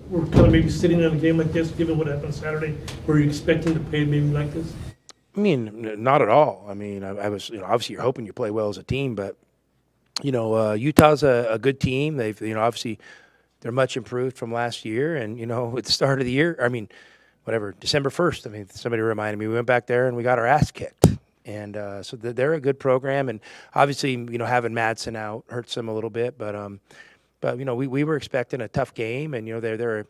We're kind of maybe sitting in a game like this, given what happened Saturday. Were you expecting to play maybe like this? I mean, not at all. I mean, I was, obviously you're hoping you play well as a team, but, Utah's a good team. They've, obviously they're much improved from last year. And, at the start of the year, I mean, whatever, December 1st, I mean, somebody reminded me, we went back there and we got our ass kicked. And so they're a good program. And obviously, having Madsen out hurts them a little bit. But we were expecting a tough game. And, they're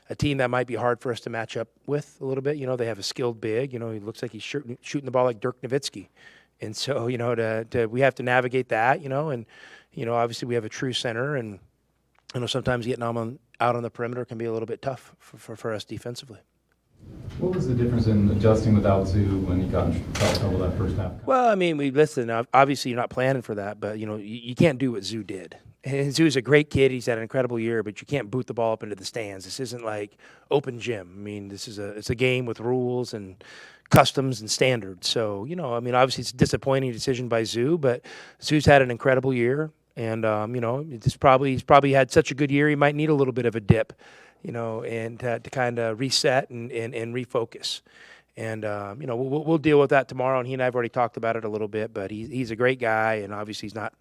a team that might be hard for us to match up with a little bit. They have a skilled big. He looks like he's shooting the ball like Dirk Nowitzki. And so, we have to navigate that, and, obviously we have a true center. And, sometimes getting out on the perimeter can be a little bit tough for us defensively. What was the difference in adjusting without Zoo when he got in trouble that first half? Well, I mean, obviously you're not planning for that, but, you can't do what Zoo did. And Zoo's a great kid. He's had an incredible year, but you can't boot the ball up into the stands. This isn't like open gym. I mean, it's a game with rules and customs and standards. So, obviously it's a disappointing decision by Zoo, but Zoo's had an incredible year. And, he's probably had such a good year, he might need a little bit of a dip, and to kind of reset and refocus. And, we'll deal with that tomorrow. And he and I have already talked about it a little bit, but he's a great guy. And obviously he's not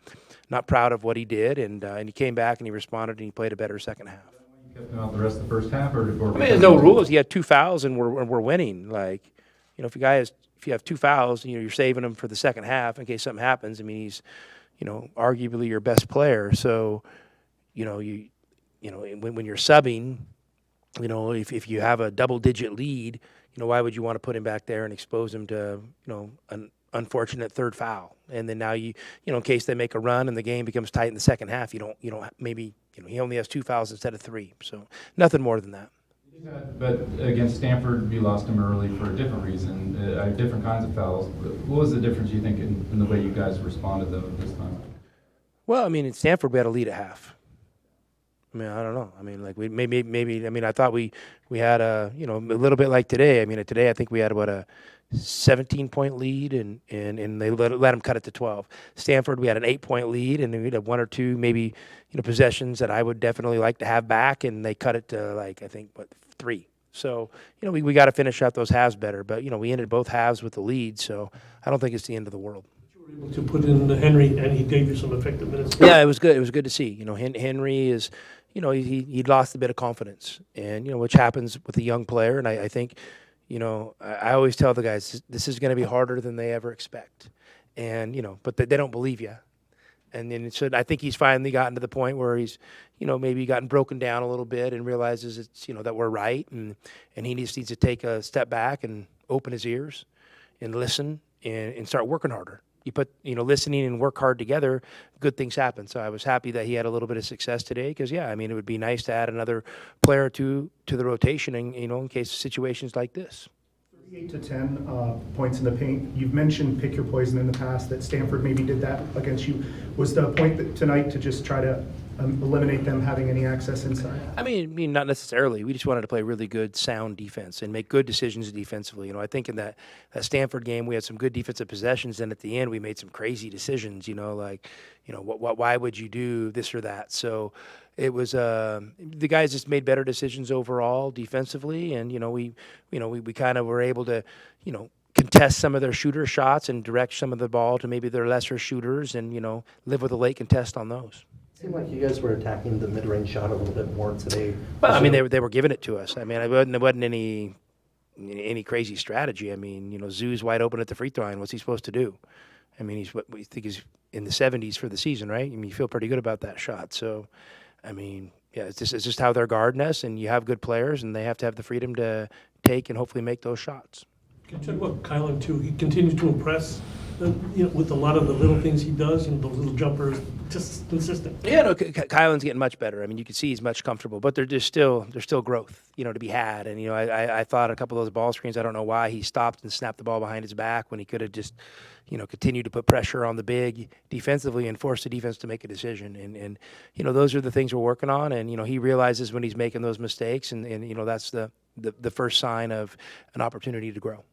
proud of what he did. And he came back and he responded and he played a better second half. You kept him out the rest of the first half? I mean, there's no rules. He had 2 fouls and we're winning. Like, if you have 2 fouls, you're saving him for the second half in case something happens. I mean, he's, arguably your best player. So, when you're subbing, if you have a double-digit lead, why would you want to put him back there and expose him to, an unfortunate third foul? And then now in case they make a run and the game becomes tight in the second half, you don't maybe, he only has 2 fouls instead of 3. So nothing more than that. But against Stanford, you lost him early for a different reason, different kinds of fouls. What was the difference, you think, in the way you guys responded this time? Well, I mean, in Stanford, we had a lead at half. I mean, I don't know. I mean, like we maybe. I mean, I thought we had a little bit like today. I mean, today I think we had about a 17-point lead, and they let them cut it to 12. Stanford, we had an 8-point lead, and we had 1 or 2 maybe possessions that I would definitely like to have back, and they cut it to 3. So we got to finish out those halves better. But we ended both halves with the lead, so I don't think it's the end of the world. You were able to put in Henry, and he gave you some effective minutes. Yeah, it was good. It was good to see. Henry is. He'd lost a bit of confidence, and which happens with a young player. And I think, I always tell the guys this is going to be harder than they ever expect, and but they don't believe you. And then so I think he's finally gotten to the point where he's, maybe gotten broken down a little bit and realizes it's, that we're right, and he needs to take a step back and open his ears and listen and start working harder. You put, listening and work hard together, good things happen. So I was happy that he had a little bit of success today because, I mean, it would be nice to add another player or two to the rotation and, in case of situations like this. 38 to 10 points in the paint. You've mentioned pick your poison in the past, that Stanford maybe did that against you. Was the point tonight to just try to eliminate them having any access inside? I mean, not necessarily. We just wanted to play really good, sound defense and make good decisions defensively. I think in that Stanford game, we had some good defensive possessions, and at the end, we made some crazy decisions. Why would you do this or that? So it was the guys just made better decisions overall defensively, and we kind of were able to contest some of their shooter shots and direct some of the ball to maybe their lesser shooters, and live with a late contest on those. It seemed like you guys were attacking the mid-range shot a little bit more today. Well, I mean, they were giving it to us. I mean, there wasn't any crazy strategy. I mean, Zoo's wide open at the free throw line. What's he supposed to do? I mean, we think he's in the 70s for the season, right? I mean, you feel pretty good about that shot. So, I mean, yeah, it's just how they're guarding us, and you have good players, and they have to have the freedom to take and hopefully make those shots. Can you talk about Kylan too? He continues to impress, with a lot of the little things he does and those little jumpers, just consistent. Yeah, no, Kylan's getting much better. I mean, you can see he's much comfortable, but there's still growth, to be had. And I thought a couple of those ball screens, I don't know why he stopped and snapped the ball behind his back when he could have just, continued to put pressure on the big defensively and force the defense to make a decision. And those are the things we're working on. And he realizes when he's making those mistakes, and that's the first sign of an opportunity to grow.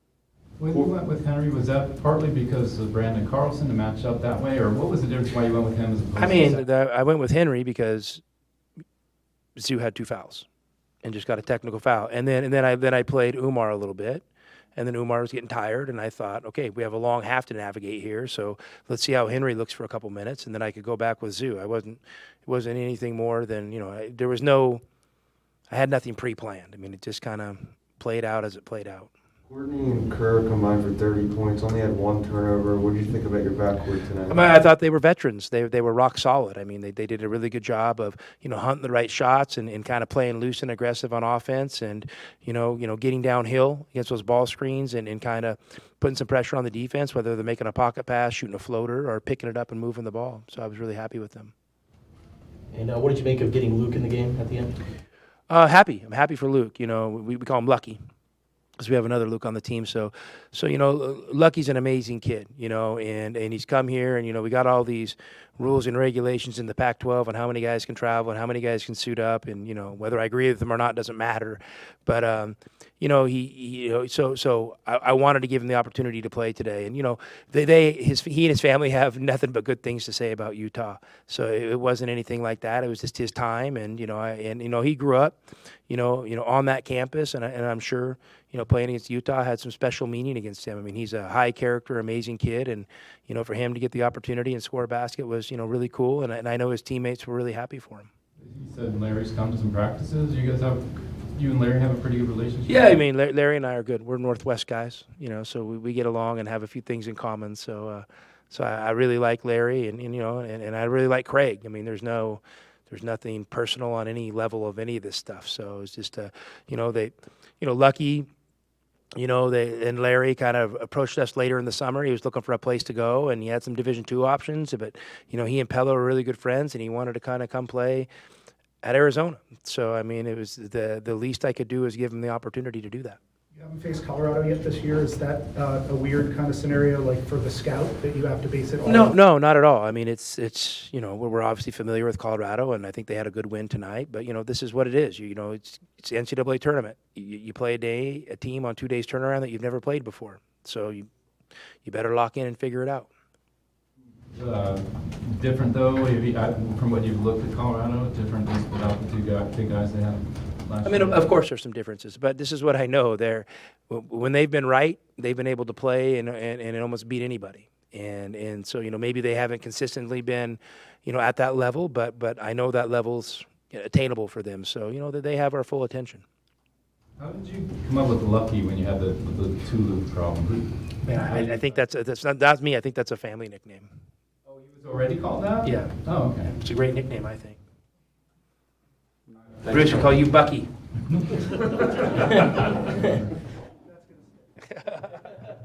When you went with Henry, was that partly because of Brandon Carlson to match up that way, or what was the difference why you went with him as opposed I went with Henry because Zoo had 2 fouls. and just got a technical foul. And then I played Umar a little bit, and then Umar was getting tired, and I thought, okay, we have a long half to navigate here, so let's see how Henry looks for a couple minutes, and then I could go back with Zoo. It wasn't anything more than, I had nothing pre-planned. I mean, it just kind of played out as it played out. Courtney and Kerr combined for 30 points, only had 1 turnover. What did you think about your backcourt tonight? I thought they were veterans. They were rock solid. I mean, they did a really good job of, hunting the right shots and kind of playing loose and aggressive on offense and, getting downhill against those ball screens and kind of putting some pressure on the defense, whether they're making a pocket pass, shooting a floater, or picking it up and moving the ball. So I was really happy with them. And what did you make of getting Luke in the game at the end? Happy. I'm happy for Luke. We call him Lucky, because we have another Luke on the team. So Lucky's an amazing kid, and he's come here, and we got all these rules and regulations in the Pac-12 on how many guys can travel and how many guys can suit up, and whether I agree with them or not doesn't matter. But so I wanted to give him the opportunity to play today, and he and his family have nothing but good things to say about Utah. So it wasn't anything like that. It was just his time, and he grew up, on that campus, and I'm sure playing against Utah had some special meaning against him. I mean, he's a high character, amazing kid, and for him to get the opportunity and score a basket was really cool, and I know his teammates were really happy for him. You said Larry's come to some practices. You and Larry have a pretty good relationship? Yeah, I mean, Larry and I are good. We're Northwest guys, so we get along and have a few things in common. So I really like Larry, and I really like Craig. I mean, there's nothing personal on any level of any of this stuff. So it's just, Lucky, and Larry kind of approached us later in the summer. He was looking for a place to go, and he had some Division II options. But he and Pello were really good friends, and he wanted to kind of come play at Arizona. So I mean, it was the least I could do is give him the opportunity to do that. You haven't faced Colorado yet this year. Is that a weird kind of scenario, like for the scout, that you have to base it all on? No, not at all. I mean, it's we're obviously familiar with Colorado, and I think they had a good win tonight. But this is what it is. It's the NCAA tournament. You play a team on 2 days turnaround that you've never played before. So you better lock in and figure it out. Different though, from what you've looked at Colorado, different just without the two big guys they have. I mean, of course, there's some differences, but this is what I know. When they've been right, they've been able to play and almost beat anybody. And so maybe they haven't consistently been at that level, but I know that level's attainable for them. So that they have our full attention. How did you come up with Lucky when you had the two loop problem? Yeah, I think that's me. I think that's a family nickname. Oh, he was already called that? Yeah. Oh, okay. It's a great nickname, I think. Bruce will call you Bucky.